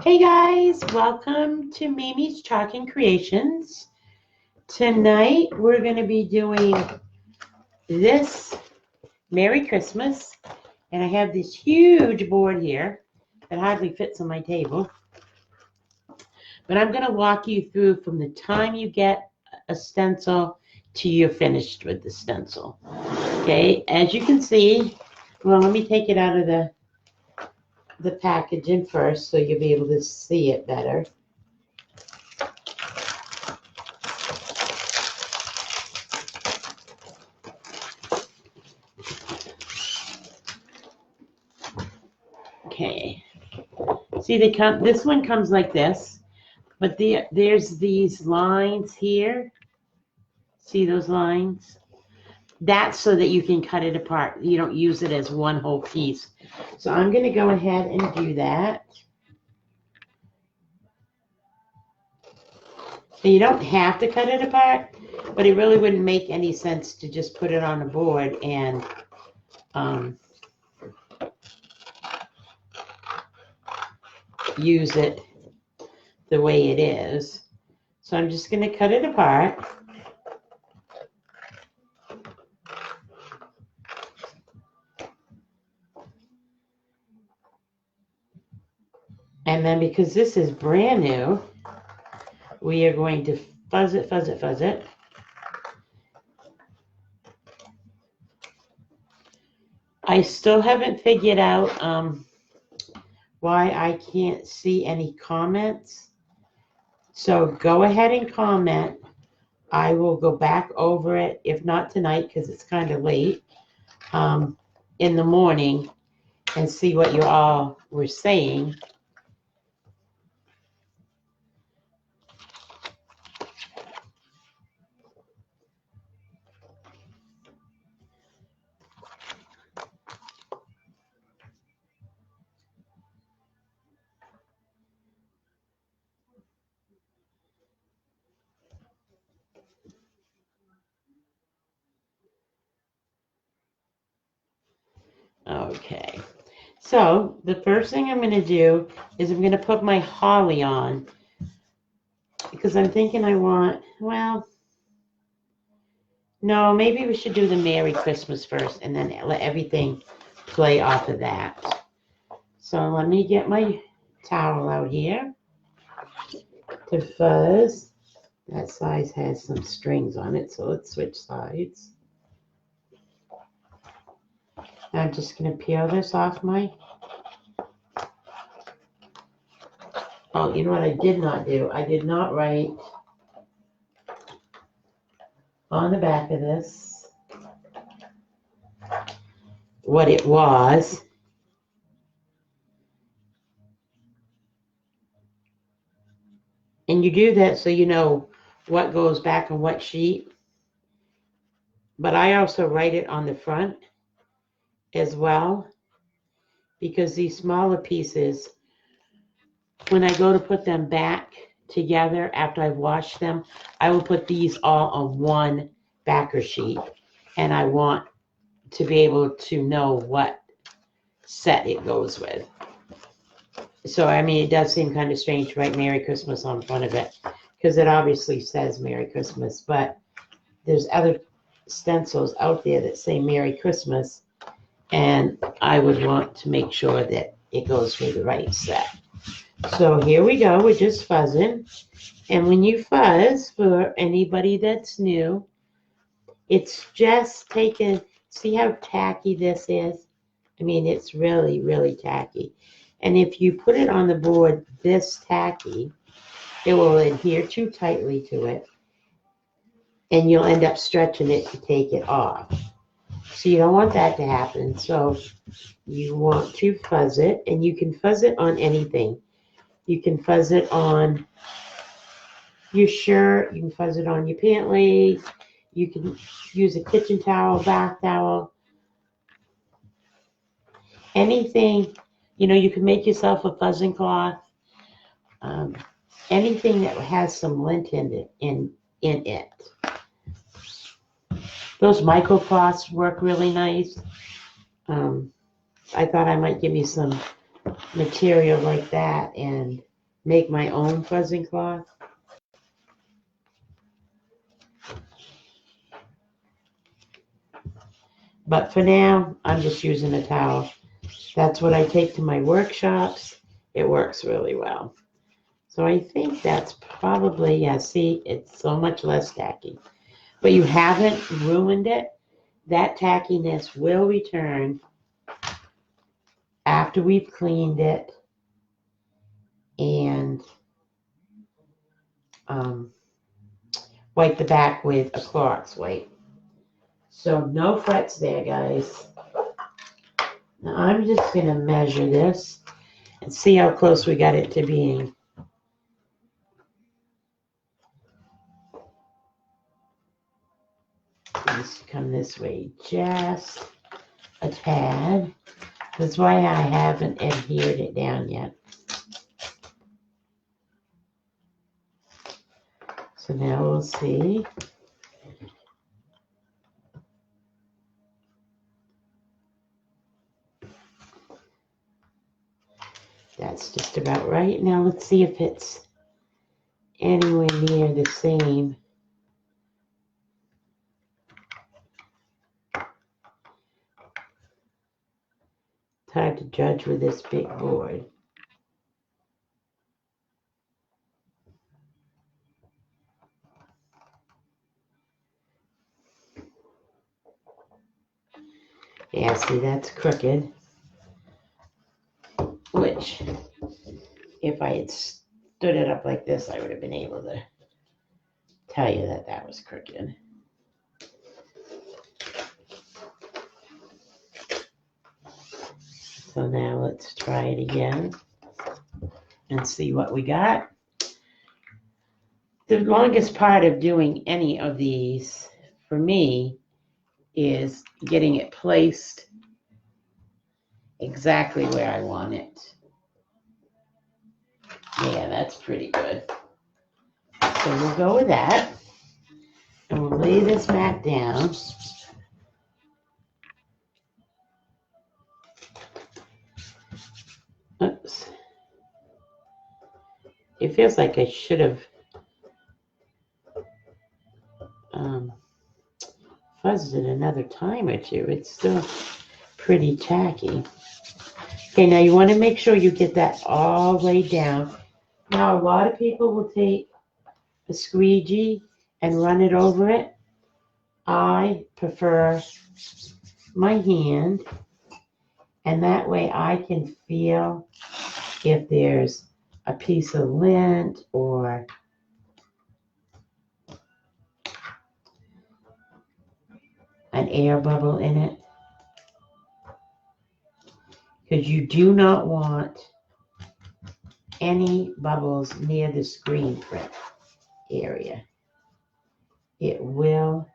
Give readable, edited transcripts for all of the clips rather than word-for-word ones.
Hey guys, welcome to Mimi's Chalk and Creations. Tonight we're going to be doing this Merry Christmas, and I have this huge board here that hardly fits on my table. But I'm going to walk you through from the time you get a stencil to you're finished with the stencil. Okay, as you can see, well, let me take it out of the packaging first so you'll be able to see it better. Okay, see this one comes like this, but there's these lines here. See those lines? That's so that you can cut it apart. You don't use it as one whole piece. So I'm going to go ahead and do that. So you don't have to cut it apart, but it really wouldn't make any sense to just put it on a board and use it the way it is. So I'm just going to cut it apart. And then because this is brand new, we are going to fuzz it, fuzz it, fuzz it. I still haven't figured out why I can't see any comments. So go ahead and comment. I will go back over it, if not tonight because it's kind of late, in the morning and see what you all were saying. Okay, so the first thing I'm going to do is I'm going to put my holly on because I'm thinking I want, well, no, maybe we should do the Merry Christmas first and then let everything play off of that. So let me get my towel out here to fuzz. That size has some strings on it, so let's switch sides. Now I'm just going to peel this off my... Oh, you know what I did not do? I did not write on the back of this what it was. And you do that so you know what goes back on what sheet. But I also write it on the front as well, because these smaller pieces, when I go to put them back together after I've washed them, I will put these all on one backer sheet, and I want to be able to know what set it goes with. So, I mean, it does seem kind of strange to write Merry Christmas on front of it, because it obviously says Merry Christmas, but there's other stencils out there that say Merry Christmas, and I would want to make sure that it goes with the right set. So here we go, we're just fuzzing. And when you fuzz, for anybody that's new, it's just taking, see how tacky this is? I mean, it's really, really tacky. And if you put it on the board this tacky, it will adhere too tightly to it, and you'll end up stretching it to take it off. So you don't want that to happen. So you want to fuzz it, and you can fuzz it on anything. You can fuzz it on your shirt, you can fuzz it on your pant leg, you can use a kitchen towel, bath towel, anything. You know, you can make yourself a fuzzing cloth. Anything that has some lint in it. Those microcloths work really nice. I thought I might give you some material like that and make my own fuzzing cloth. But for now, I'm just using a towel. That's what I take to my workshops. It works really well. So I think that's probably, yeah, see, it's so much less tacky. But you haven't ruined it. That tackiness will return after we've cleaned it and wipe the back with a Clorox wipe. So no frets there, guys. Now I'm just going to measure this and see how close we got it to being. Just come this way just a tad. That's why I haven't adhered it down yet. So now we'll see. That's just about right. Now let's see if it's anywhere near the same. It's hard to judge with this big board. Yeah, see, that's crooked. Which, if I had stood it up like this, I would have been able to tell you that that was crooked. So now let's try it again and see what we got. The longest part of doing any of these for me is getting it placed exactly where I want it. Yeah, that's pretty good. So we'll go with that. And we'll lay this mat down. Oops. It feels like I should have fuzzed it another time or two. It's still pretty tacky. Okay, now you want to make sure you get that all laid down. Now, a lot of people will take a squeegee and run it over it. I prefer my hand, and that way I can feel if there's a piece of lint or an air bubble in it. Because you do not want any bubbles near the screen print area. It will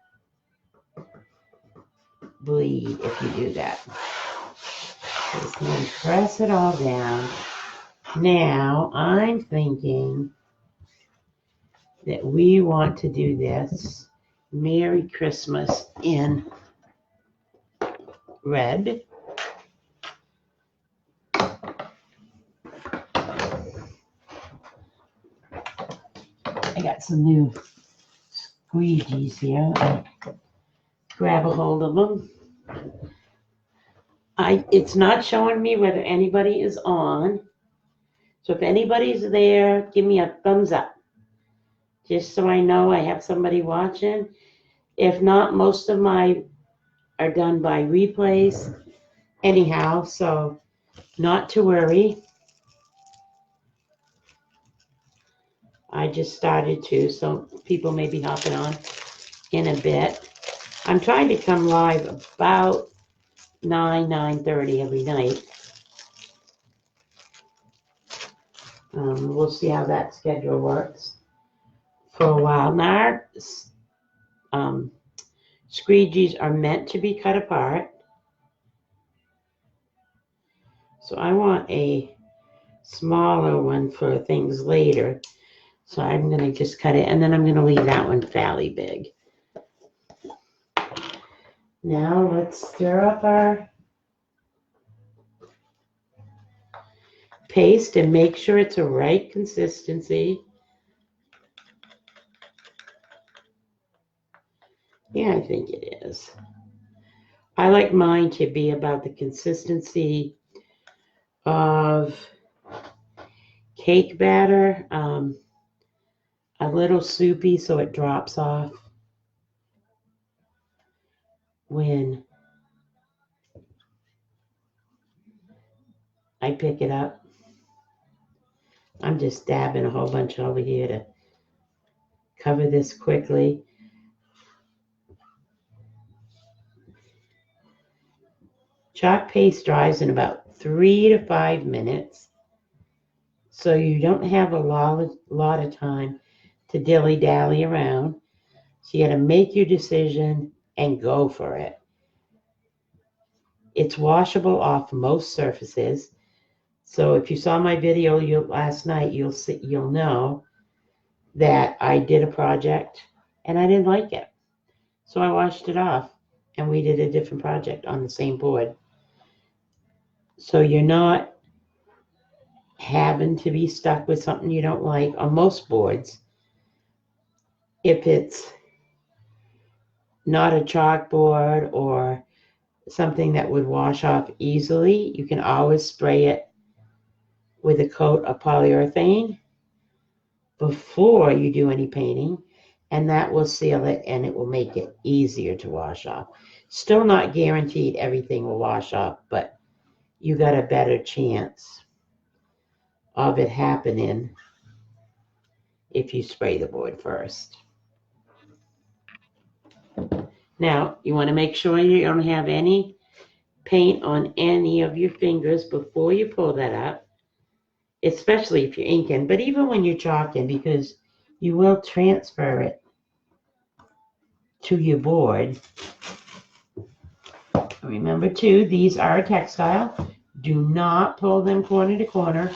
bleed if you do that. Just then press it all down. Now I'm thinking that we want to do this Merry Christmas in red. I got some new squeegees here. I'll grab a hold of them. It's not showing me whether anybody is on. So if anybody's there, give me a thumbs up. Just so I know I have somebody watching. If not, most of my are done by replays anyhow, so not to worry. I just started to, so people may be hopping on in a bit. I'm trying to come live about 9:30 every night. We'll see how that schedule works for a while. Now, our squeegees are meant to be cut apart. So I want a smaller one for things later. So I'm going to just cut it, and then I'm going to leave that one fairly big. Now let's stir up our paste and make sure it's a right consistency. Yeah, I think it is. I like mine to be about the consistency of cake batter, a little soupy so it drops off when I pick it up. I'm just dabbing a whole bunch over here to cover this quickly. Chalk paste dries in about 3 to 5 minutes, so you don't have a lot of time to dilly-dally around. So you got to make your decision and go for it. It's washable off most surfaces. So if you saw my video last night, you'll know that I did a project and I didn't like it. So I washed it off and we did a different project on the same board. So you're not having to be stuck with something you don't like on most boards. If it's not a chalkboard or something that would wash off easily, you can always spray it with a coat of polyurethane before you do any painting, and that will seal it and it will make it easier to wash off. Still not guaranteed everything will wash off, but you got a better chance of it happening if you spray the board first. Now, you want to make sure you don't have any paint on any of your fingers before you pull that up, especially if you're inking, but even when you're chalking, because you will transfer it to your board. Remember too, these are a textile. Do not pull them corner to corner,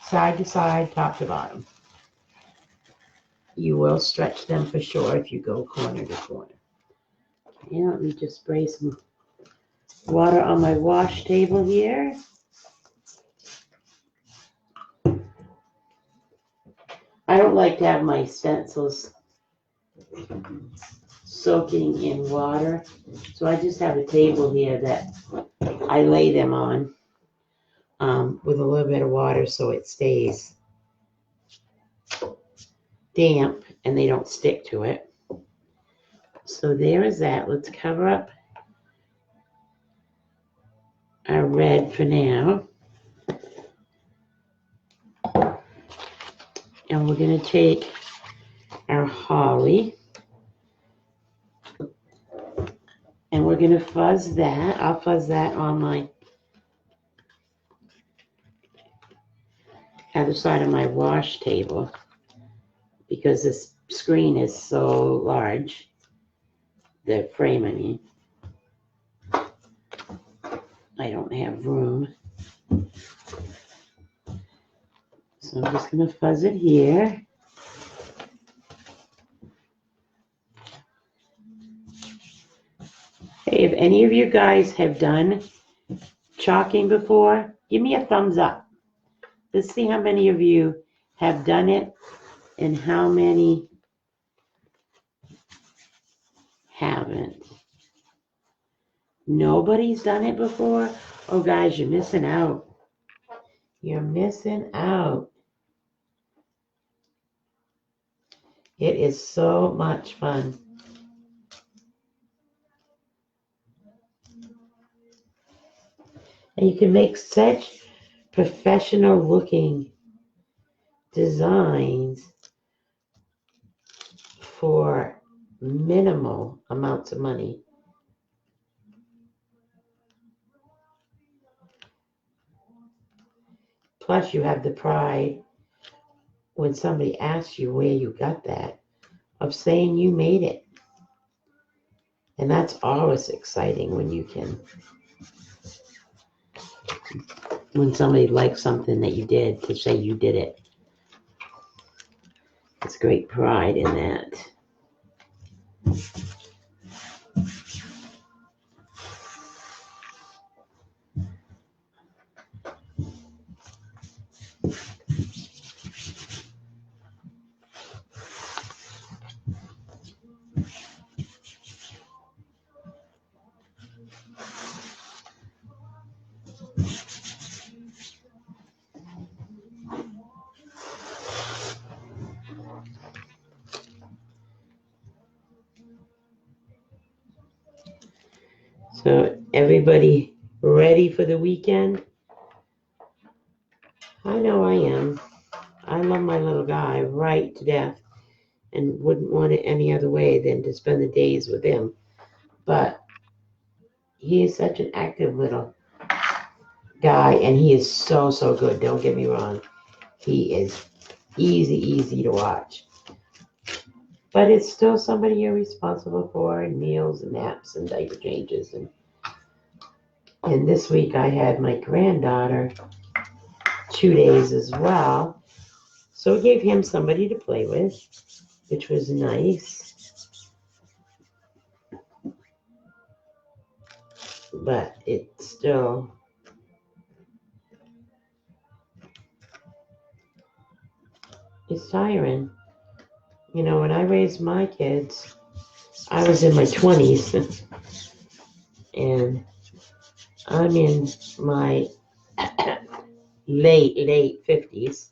side to side, top to bottom. You will stretch them for sure if you go corner to corner. Okay, let me just spray some water on my wash table here. I don't like to have my stencils soaking in water, so I just have a table here that I lay them on with a little bit of water so it stays damp and they don't stick to it. So there is that. Let's cover up our red for now. And we're going to take our holly and we're going to fuzz that. I'll fuzz that on my other side of my wash table because this screen is so large, the frame I mean. I don't have room. So I'm just going to fuzz it here. Hey, if any of you guys have done chalking before, give me a thumbs up. Let's see how many of you have done it and how many haven't. Nobody's done it before? Oh, guys, you're missing out. You're missing out. It is so much fun. And you can make such professional looking designs for minimal amounts of money. Plus, you have the pride when somebody asks you where you got that, of saying you made it. And that's always exciting when you can, when somebody likes something that you did, to say you did it. It's great pride in that. So everybody ready for the weekend? I know I am. I love my little guy right to death and wouldn't want it any other way than to spend the days with him. But he is such an active little guy, and he is so, so good. Don't get me wrong. He is easy to watch. But it's still somebody you're responsible for, and meals and naps and diaper changes. And this week I had my granddaughter 2 days as well. So it gave him somebody to play with, which was nice. But it's still, it's tiring. You know, when I raised my kids, I was in my 20s and I'm in my late 50s.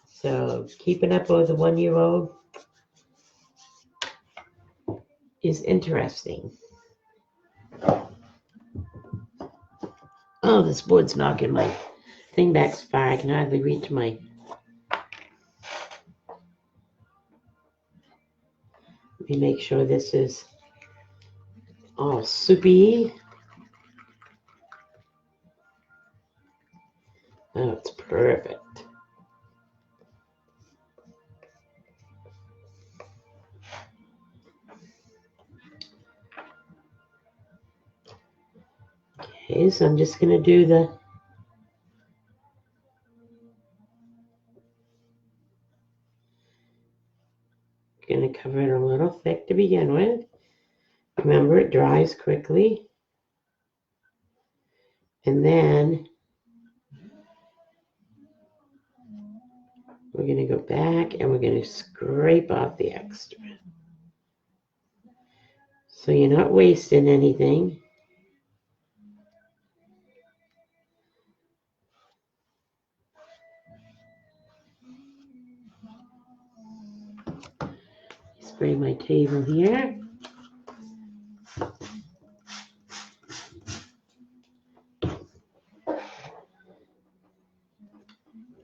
So keeping up with a 1-year-old is interesting. Oh, this board's knocking my thing back so far I can hardly reach my. Let me make sure this is all soupy. Oh, it's perfect. Okay, so I'm just going to do going to cover it a little thick to begin with. Remember, it dries quickly. And then we're going to go back and we're going to scrape off the extra. So you're not wasting anything. Spray my table here.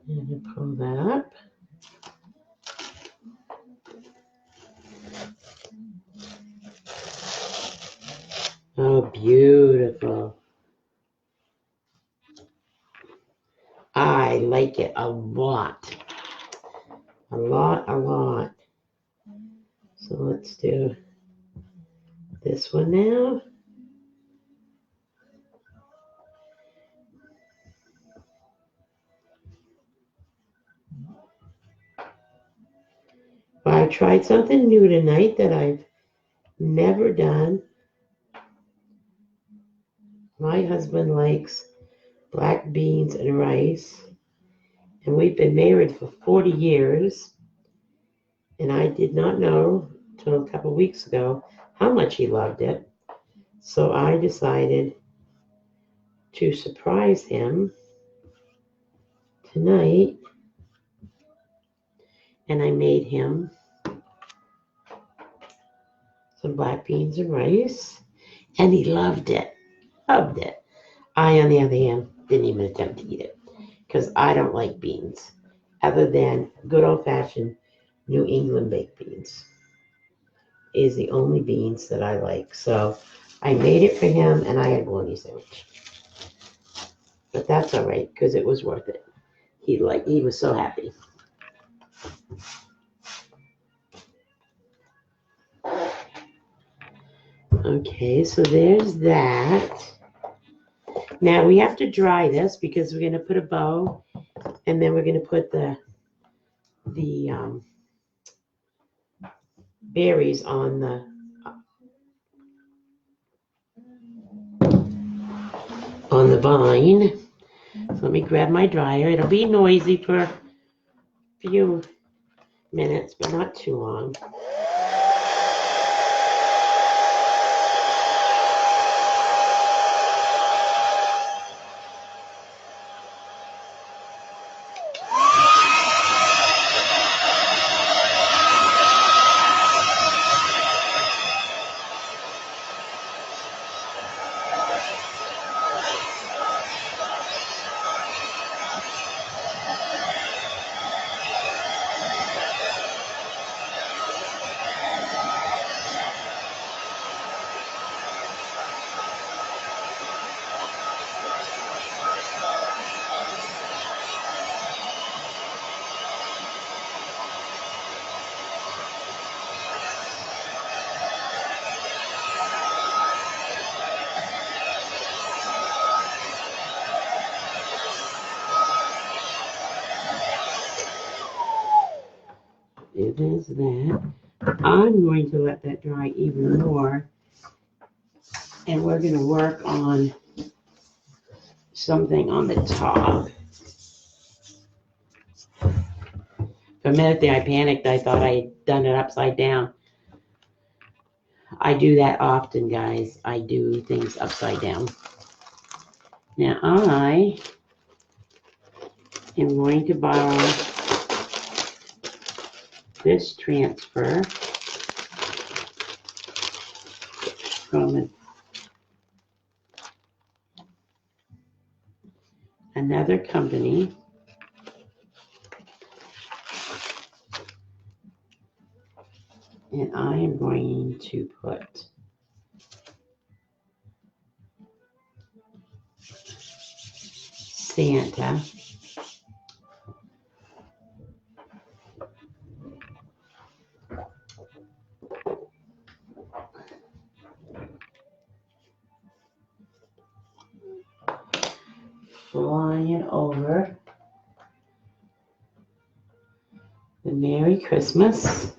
And pull that up. Oh, beautiful. I like it a lot. A lot. So let's do this one now. I tried something new tonight that I've never done. My husband likes black beans and rice, and we've been married for 40 years, and I did not know till a couple weeks ago how much he loved it. So I decided to surprise him tonight, and I made him some black beans and rice, and he loved it. Loved it. I, on the other hand, didn't even attempt to eat it because I don't like beans other than good old-fashioned New England baked beans is the only beans that I like. So I made it for him, and I had a bologna sandwich. But that's all right because it was worth it. He was so happy. Okay, so there's that. Now we have to dry this because we're going to put a bow, and then we're going to put the berries on the vine. So let me grab my dryer. It'll be noisy for a few minutes, but not too long. it is that. I'm going to let that dry even more, and we're going to work on something on the top. For a minute there, I panicked. I thought I'd done it upside down. I do that often, guys. I do things upside down. Now, I am going to borrow this transfer from another company. And I am going to put Santa flying over the Merry Christmas.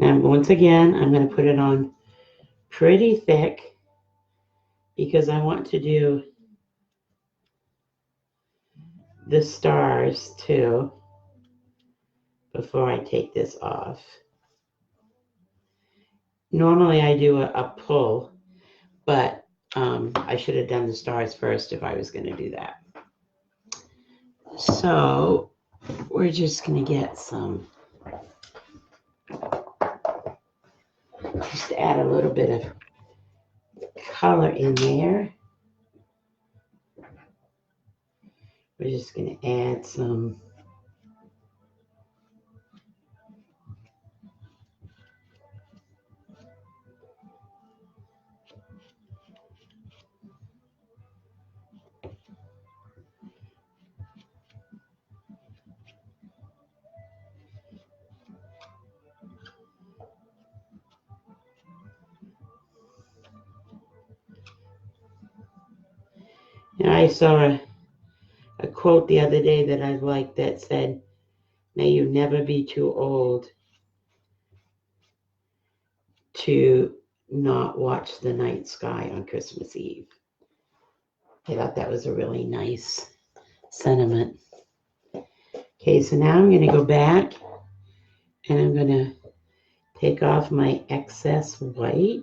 Now, once again, I'm going to put it on pretty thick because I want to do the stars too before I take this off. Normally I do a pull, but I should have done the stars first if I was going to do that. So we're just going to get some, just add a little bit of color in there. We're just going to add some and I saw a quote the other day that I liked that said, "May you never be too old to not watch the night sky on Christmas Eve." I thought that was a really nice sentiment. Okay, so now I'm going to go back and I'm going to take off my excess white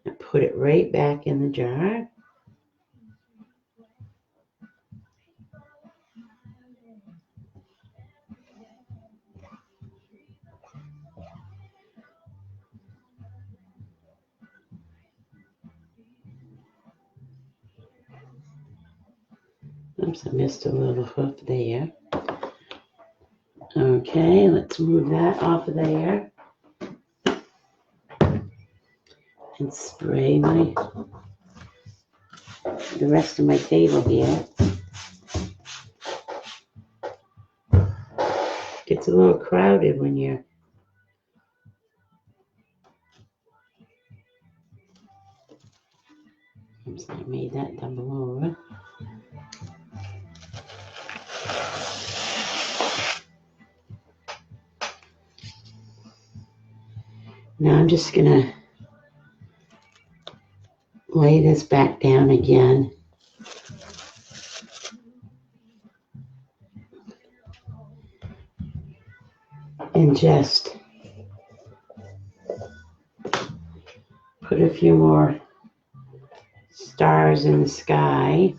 and put it right back in the jar. Oops, I missed a little hoof there. Okay, let's move that off of there and spray the rest of my table here. Gets a little crowded when you're oops, I made that double over. Now I'm just gonna lay this back down again. And just put a few more stars in the sky.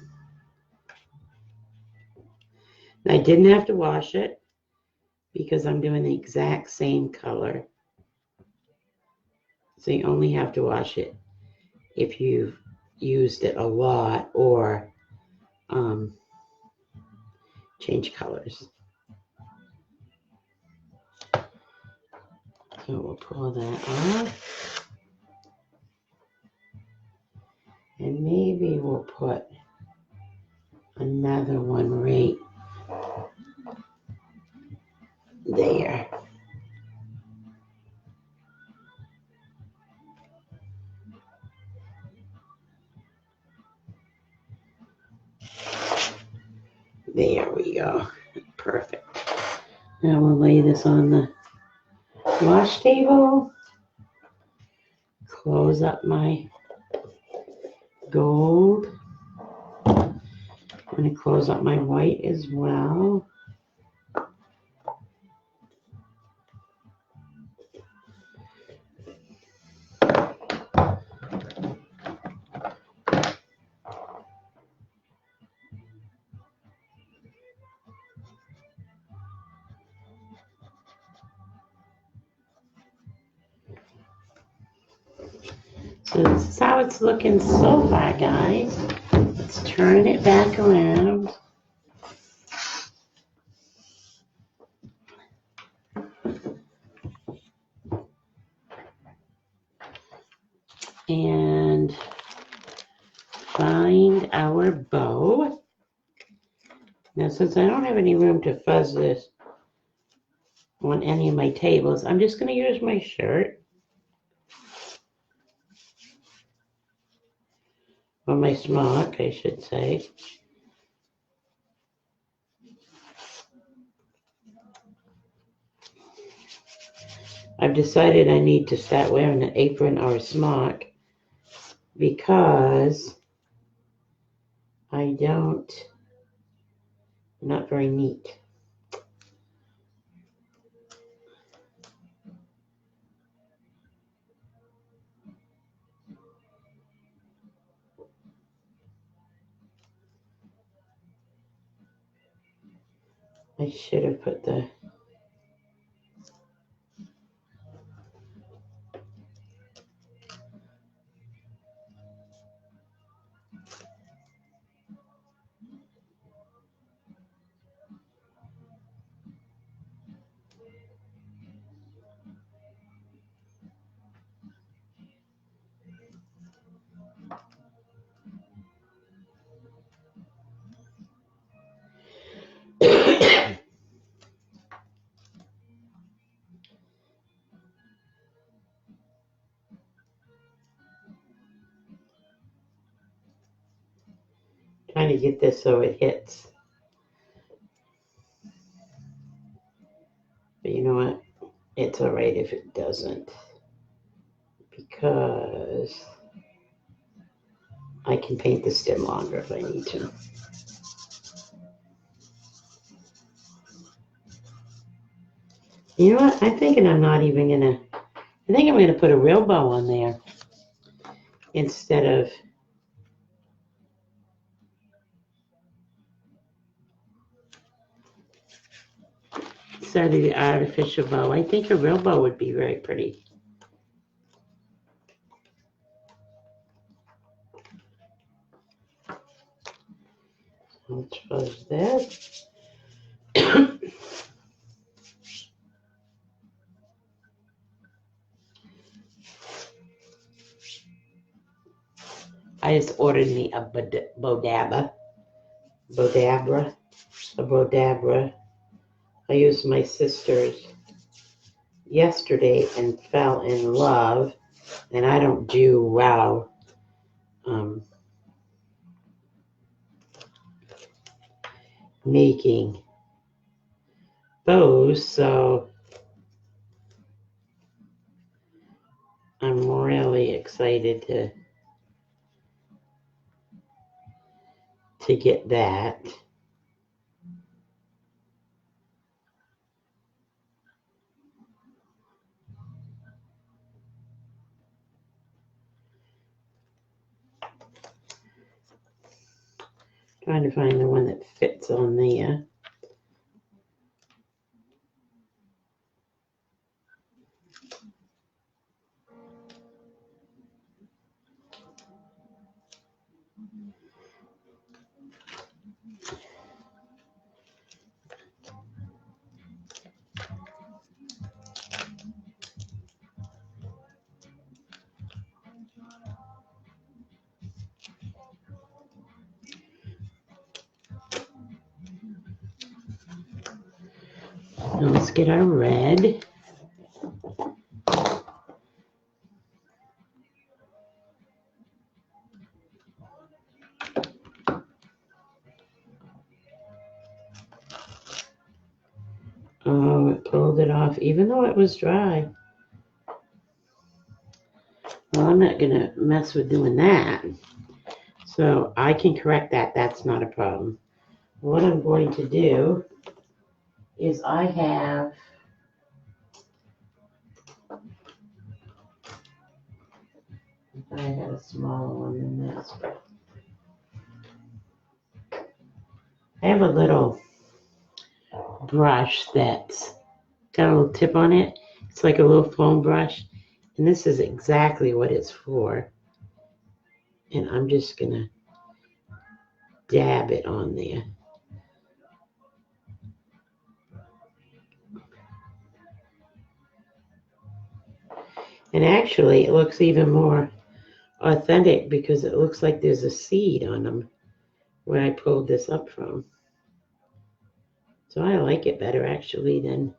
I didn't have to wash it because I'm doing the exact same color. So you only have to wash it if you've used it a lot or change colors. So we'll pull that off. And maybe we'll put another one right there. There we go. Perfect. Now we'll lay this on the wash table. Close up my gold. I'm going to close up my white as well. So this is how it's looking so far, guys. Let's turn it back around. And find our bow. Now, since I don't have any room to fuzz this on any of my tables, I'm just going to use my shirt. Or my smock, I should say. I've decided I need to start wearing an apron or a smock because I'm not very neat. I should have put the trying to get this so it hits. But you know what? It's all right if it doesn't, because I can paint the stem longer if I need to. You know what? I'm thinking I'm not even gonna, I think I'm gonna put a real bow on there instead of the artificial bow. I think a real bow would be very pretty. Let's fuzz this. I just ordered me a Bodabra. I used my sister's yesterday and fell in love, and I don't do well making bows, so I'm really excited to get that. Trying to find the one that fits on there. Now let's get our red. off, even though it was dry. Well, I'm not gonna mess with doing that. So I can correct that. That's not a problem. What I'm going to do is I have a smaller one than this, but I have a little brush that's got a little tip on it. It's like a little foam brush, and this is exactly what it's for. And I'm just gonna dab it on there. And actually, it looks even more authentic because it looks like there's a seed on them where I pulled this up from. So I like it better actually than.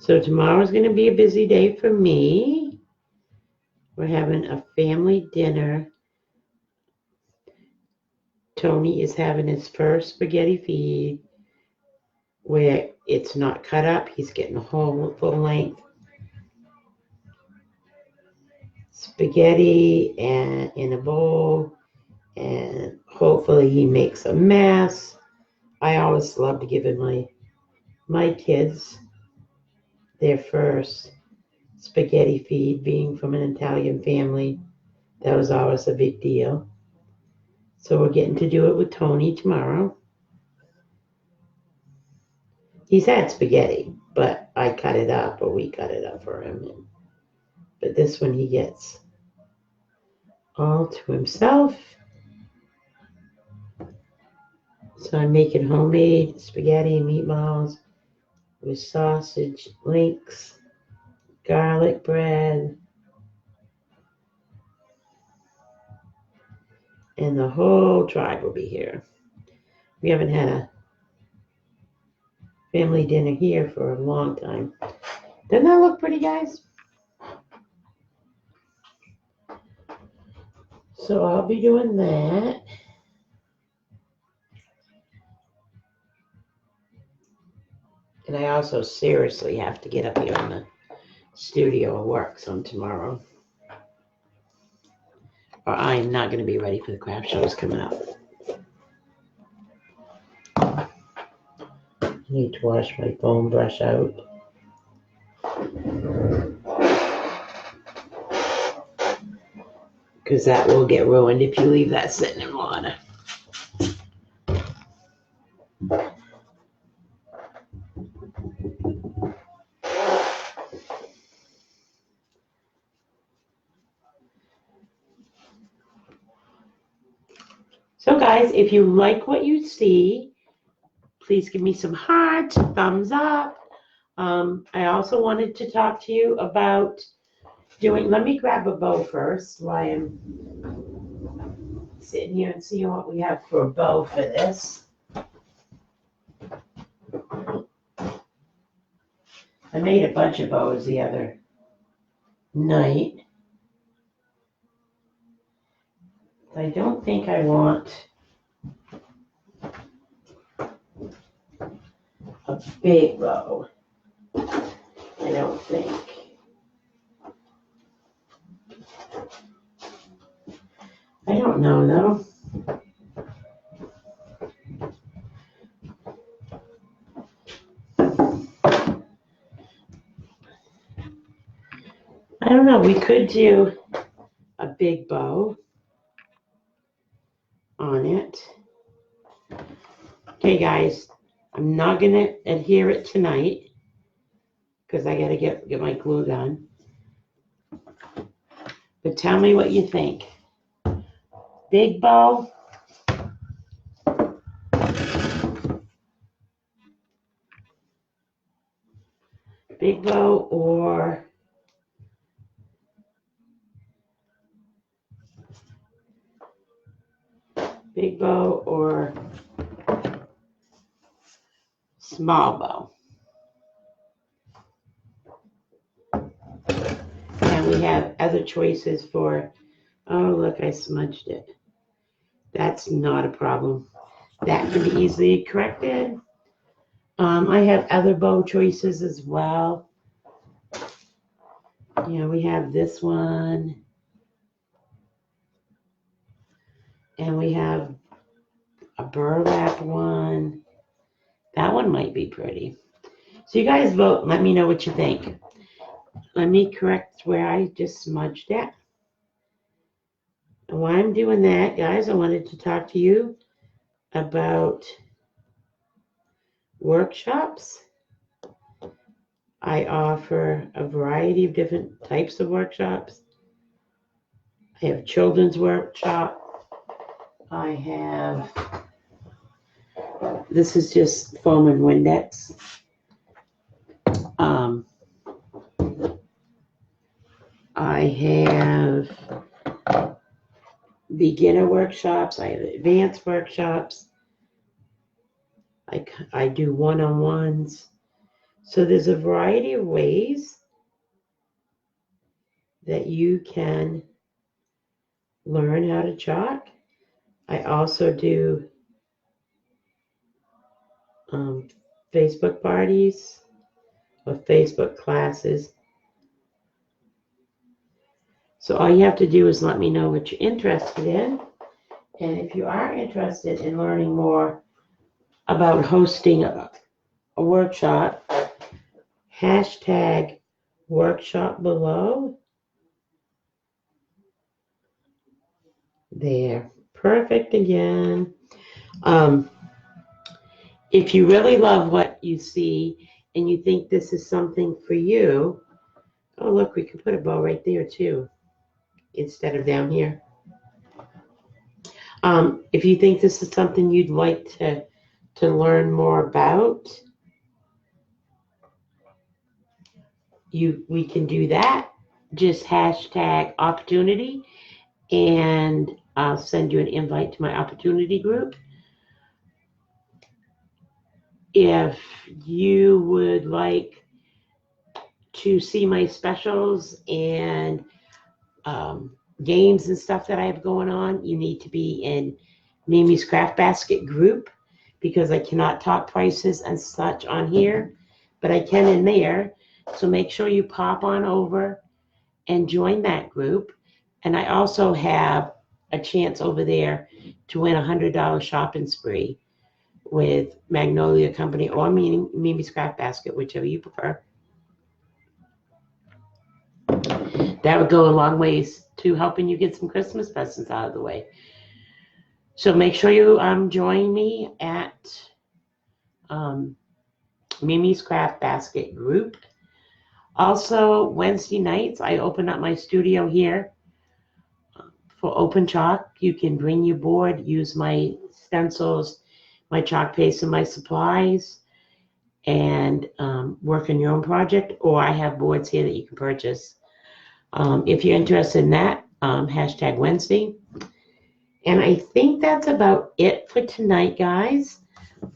So tomorrow's going to be a busy day for me. We're having a family dinner. Tony is having his first spaghetti feed where it's not cut up. He's getting a whole full length spaghetti and in a bowl, and hopefully he makes a mess. I always love to give my kids their first spaghetti feed, being from an Italian family. That was always a big deal. So we're getting to do it with Tony tomorrow. He's had spaghetti, but I cut it up, or we cut it up for him. But this one he gets all to himself. So I'm making homemade spaghetti and meatballs with sausage links, garlic bread, and the whole tribe will be here. We haven't had a family dinner here for a long time. Doesn't that look pretty, guys? So I'll be doing that. And I also seriously have to get up here in the studio and work some tomorrow. Or I am not going to be ready for the craft shows coming up. I need to wash my foam brush out. Because that will get ruined if you leave that sitting in water. So guys, if you like what you see, please give me some hearts, thumbs up. I also wanted to talk to you about let me grab a bow first while I'm sitting here and seeing what we have for a bow for this. I made a bunch of bows the other night. I don't think I want a big bow. I don't think. I don't know though. I don't know. We could do a big bow on it. Okay, guys, I'm not going to adhere it tonight because I got to get my glue gun. But tell me what you think. Big bow. Big bow or small bow. And we have other choices for Oh, look, I smudged it. That's not a problem. That can be easily corrected. I have other bow choices as well. We have this one. And we have a burlap one. That one might be pretty. So you guys vote. Let me know what you think. Let me correct where I just smudged it. And while I'm doing that, guys, I wanted to talk to you about workshops. I offer a variety of different types of workshops. I have a children's workshop. This is just foam and Windex. I have beginner workshops. I have advanced workshops. I do one-on-ones. So there's a variety of ways that you can learn how to chalk. I also do Facebook parties or Facebook classes. So all you have to do is let me know what you're interested in. And if you are interested in learning more about hosting a workshop, hashtag workshop below. There. Perfect again. If you really love what you see and you think this is something for you, oh, look, we can put a bow right there too, instead of down here. If you think this is something you'd like to learn more about, we can do that. Just hashtag opportunity, and I'll send you an invite to my opportunity group. If you would like to see my specials and games and stuff that I have going on, you need to be in Mimi's Craft Basket group, because I cannot talk prices and such on here, but I can in there. So make sure you pop on over and join that group. And I also have a chance over there to win a $100 shopping spree with Magnolia Company or Mimi's Craft Basket, whichever you prefer. That would go a long ways to helping you get some Christmas presents out of the way. So make sure you join me at Mimi's Craft Basket group. Also, Wednesday nights, I open up my studio here for open chalk. You can bring your board, use my stencils, my chalk paste, and my supplies, and work on your own project, or I have boards here that you can purchase. If you're interested in that, hashtag Wednesday. And I think that's about it for tonight, guys.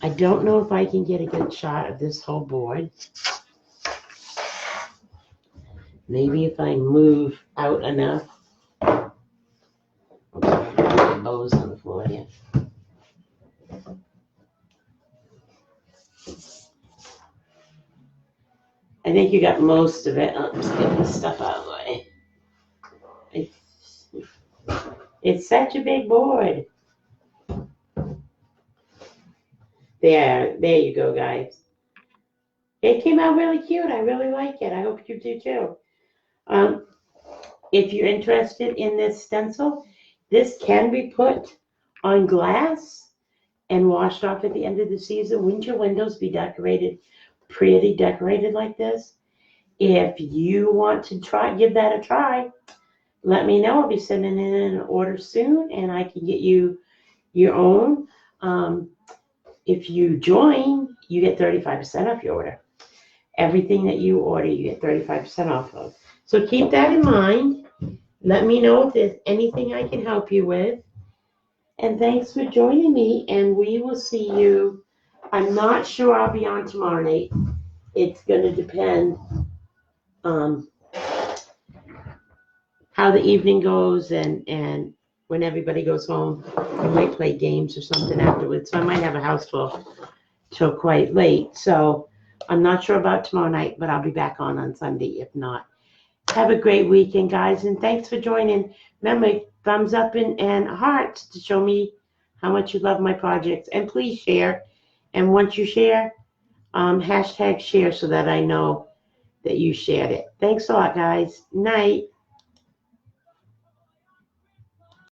I don't know if I can get a good shot of this whole board. Maybe if I move out enough. Bows on the floor here. I think you got most of it. I'll just get this stuff out of the way. It's such a big board. There you go, guys. It came out really cute. I really like it. I hope you do too. If you're interested in this stencil, this can be put on glass and washed off at the end of the season. Wouldn't your windows be decorated, pretty decorated like this? If you want to give that a try, let me know. I'll be sending in an order soon, and I can get you your own. If you join, you get 35% off your order. Everything that you order, you get 35% off of. So keep that in mind. Let me know if there's anything I can help you with. And thanks for joining me, and we will see you. I'm not sure I'll be on tomorrow night. It's going to depend how the evening goes, and when everybody goes home, we might play games or something afterwards. So I might have a house full till quite late. So I'm not sure about tomorrow night, but I'll be back on Sunday if not. Have a great weekend, guys, and thanks for joining. Remember, thumbs up and hearts to show me how much you love my projects. And please share. And once you share, hashtag share so that I know that you shared it. Thanks a lot, guys. Night.